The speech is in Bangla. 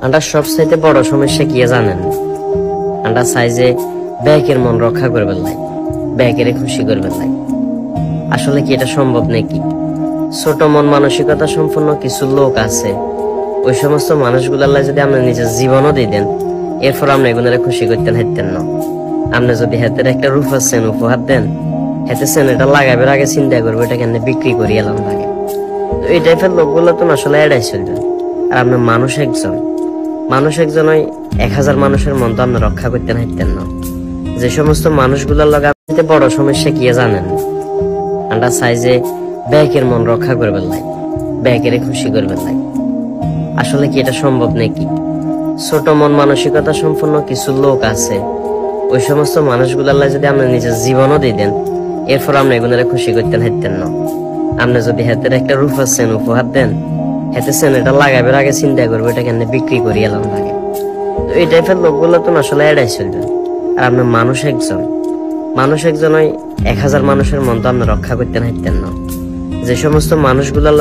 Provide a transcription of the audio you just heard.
আমরা সবচাইতে বড় সমস্যা কি জানেন? আমরা চাই যে ব্যাকের মন রক্ষা করবেন লাই, ব্যাকের খুশি করবেন লাই। আসলে কি এটা সম্ভব নাকি? ছোট মন মানসিকতা সম্পন্ন কিছু লোক আছে, ওই সমস্ত মানুষগুলার যদি আপনি নিজের জীবনও দিয়ে দেন, এরপর আপনি এগুলো খুশি করতে হাইতেন না। আপনি যদি হাতের একটা রূপা সেন উপহার দেন, হাতে সেন এটা লাগাবার আগে চিন্তা করবো এটা কেন বিক্রি করি এলাম লাগে। তো এই টাইপের লোকগুলো তো আসলে এড়াই চলবেন। আর আপনার মানুষ একজন ওই 1000 মানুষের মন তো আপনি রক্ষা করতে হাইতেন না। যে সমস্ত মানুষগুলোর লগে আপনি বড় সমস্যা কি জানেন? আমরা চাই যে ব্যাকের মন রক্ষা করবেন লাই, ব্যাকের খুশি করবেন লাই। আসলে কি এটা সম্ভব নাকি? ছোট মন মানসিকতা সম্পন্ন কিছু লোক আছে, ওই সমস্ত মানুষগুলার যদি আপনি নিজের জীবনও দিয়ে দেন, এরপর আপনি এগুলো খুশি করতে হাইতেন না। আপনি যদি হাতের একটা রূপা সেন উপহার দেন, হাতে সেন এটা লাগাবার আগে চিন্তা করবো এটা কেন বিক্রি করি এলাম লাগে। তো এই টাইপের লোকগুলো তো আসলে এড়াই চলবেন। আর আপনার মানুষ একজন ওই 1000 মানুষের মন তো আপনি রক্ষা করতে হাইতেন না। যে সমস্ত মানুষগুলোর